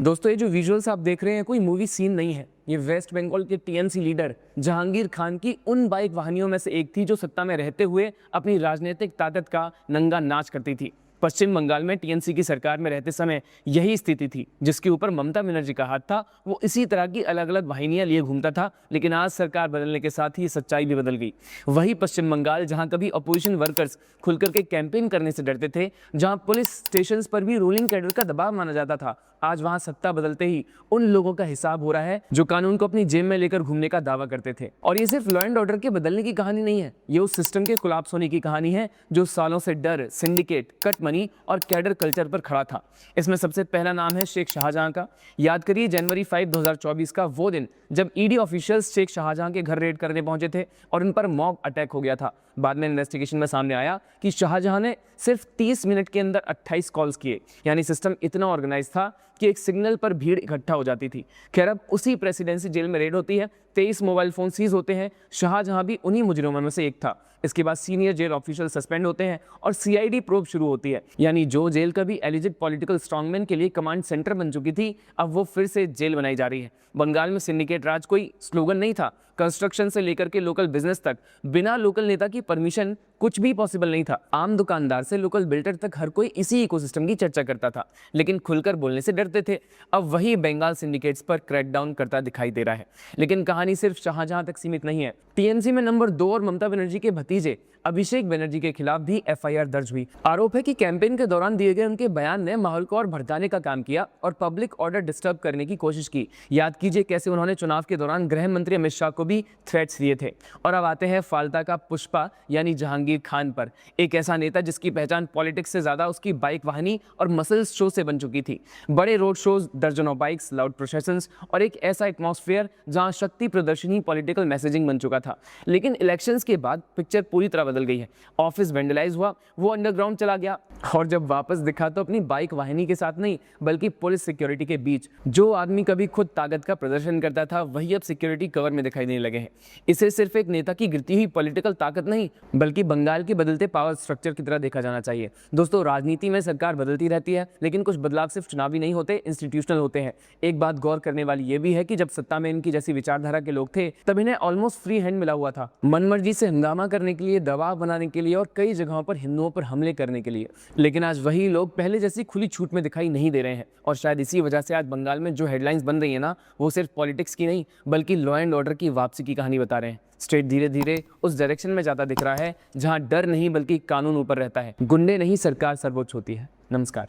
दोस्तों ये जो विजुअल्स आप देख रहे हैं कोई मूवी सीन नहीं है। ये वेस्ट बंगाल के टीएमसी लीडर जहांगीर खान की उन बाइक वाहिनियों में से एक थी जो सत्ता में रहते हुए अपनी राजनीतिक ताकत का नंगा नाच करती थी। पश्चिम बंगाल में टीएमसी की सरकार में रहते समय यही स्थिति थी। जिसके ऊपर ममता बनर्जी का हाथ था, वो इसी तरह की अलग अलग वाहिनियां लिए घूमता था। लेकिन आज सरकार बदलने के साथ ही सच्चाई भी बदल गई। वही पश्चिम बंगाल जहां कभी अपोजिशन वर्कर्स खुलकर के कैंपेन करने से डरते थे, जहां पुलिस स्टेशन पर भी रूलिंग कैडर का दबाव माना जाता था, आज वहां सत्ता बदलते ही उन लोगों का हिसाब हो रहा है जो कानून को अपनी जेब में लेकर घूमने का दावा करते थे। और ये सिर्फ लॉ एंड ऑर्डर के बदलने की कहानी नहीं है, ये उस सिस्टम के कोलैप्स होने की कहानी है जो सालों से डर, सिंडिकेट, कट मनी और कैडर कल्चर पर खड़ा था। इसमें सबसे पहला नाम है शेख शाहजहां का। याद करिए जनवरी 5, 2024 का वो दिन जब ईडी ऑफिशियल्स शेख शाहजहां के घर रेड करने पहुंचे थे और उन पर मॉब अटैक हो गया था। बाद में इन्वेस्टिगेशन में सामने आया कि शाहजहां ने सिर्फ 30 मिनट के अंदर 28 कॉल्स किए। यानी सिस्टम इतना ऑर्गेनाइज था कि एक सिग्नल पर भीड़ इकट्ठा हो जाती थी। खैर अब उसी प्रेसिडेंसी जेल में रेड होती है, 23 मोबाइल फोन सीज होते हैं। शाहजहां भी उन्हीं मुजरिमों में से एक था। इसके बाद सीनियर जेल ऑफिशियल सस्पेंड होते हैं और सीआईडी प्रोब शुरू होती है। यानी जो जेल कभी एलिजिड पॉलिटिकल स्ट्रांगमैन के लिए कमांड सेंटर बन चुकी थी, अब वो फिर से जेल बनाई जा रही है। बंगाल में सिंडिकेट राज कोई स्लोगन नहीं था। कंस्ट्रक्शन से लेकर के लोकल बिजनेस तक बिना लोकल नेता की परमिशन कुछ भी पॉसिबल नहीं था। आम दुकानदार से लोकल बिल्डर तक हर कोई इसी इकोसिस्टम की चर्चा करता था, लेकिन खुलकर बोलने से डरते थे। अब वही बंगाल सिंडिकेट्स पर क्रैकडाउन करता दिखाई दे रहा है। लेकिन कहानी सिर्फ शाहजहां तक सीमित नहीं है। टीएमसी में नंबर 2 और ममता बनर्जी के भतीजे अभिषेक बनर्जी के खिलाफ भी एफआईआर दर्ज हुई। आरोप है कि कैंपेन के दौरान दिए गए उनके बयान ने माहौल को और भड़काने का काम किया और पब्लिक ऑर्डर डिस्टर्ब करने की कोशिश की। याद कीजिए कैसे उन्होंने चुनाव के दौरान गृह मंत्री अमित शाह को भी थ्रेट्स दिए थे। और अब आते हैं फाल्ता का पुष्पा यानी जहांगीर खान पर, एक ऐसा नेता जिसकी पहचान पॉलिटिक्स से ज्यादा उसकी बाइक वाहिनी और मसल्स शो से बन चुकी थी। बड़े रोड शोज, दर्जनों बाइक्स, लाउड प्रोसेशंस और एक ऐसा एटमॉस्फेयर जहां शक्ति प्रदर्शनी पॉलिटिकल मैसेजिंग बन चुका था। लेकिन इलेक्शंस के बाद पिक्चर पूरी तरह बदल गई है। ऑफिस वेंडलाइज हुआ, वो अंडरग्राउंड चला गया और जब वापस दिखा तो अपनी बाइक वाहिनी के साथ नहीं बल्कि पुलिस सिक्योरिटी के बीच। जो आदमी कभी खुद ताकत का प्रदर्शन करता था वही अब सिक्योरिटी कवर में दिखाई देने लगे हैं। इसे सिर्फ एक नेता की गिरती हुई पॉलिटिकल ताकत नहीं बल्कि बंगाल के बदलते पावर स्ट्रक्चर की तरह देखा जाना चाहिए। दोस्तों राजनीति में सरकार बदलती रहती है, लेकिन कुछ बदलाव सिर्फ चुनावी नहीं होते, इंस्टीट्यूशनल होते हैं। एक बात गौर करने वाली यह भी है कि जब सत्ता में इनकी जैसी विचारधारा के लोग थे तब इन्हें ऑलमोस्ट फ्री हैंड मिला हुआ था, मनमर्जी से हंगामा करने के लिए, दबाव बनाने के लिए और कई जगहों पर हिंदुओं पर हमले करने के लिए। लेकिन आज वही लोग पहले जैसी खुली छूट में दिखाई नहीं दे रहे हैं और शायद इसी वजह से आज बंगाल में जो हेडलाइंस बन रही है ना, वो सिर्फ पॉलिटिक्स की नहीं बल्कि लॉ एंड ऑर्डर की वापसी की कहानी बता रहे हैं। स्टेट धीरे धीरे उस डायरेक्शन में जाता दिख रहा है जहां डर नहीं बल्कि कानून ऊपर रहता है, गुंडे नहीं सरकार सर्वोच्च होती है। नमस्कार।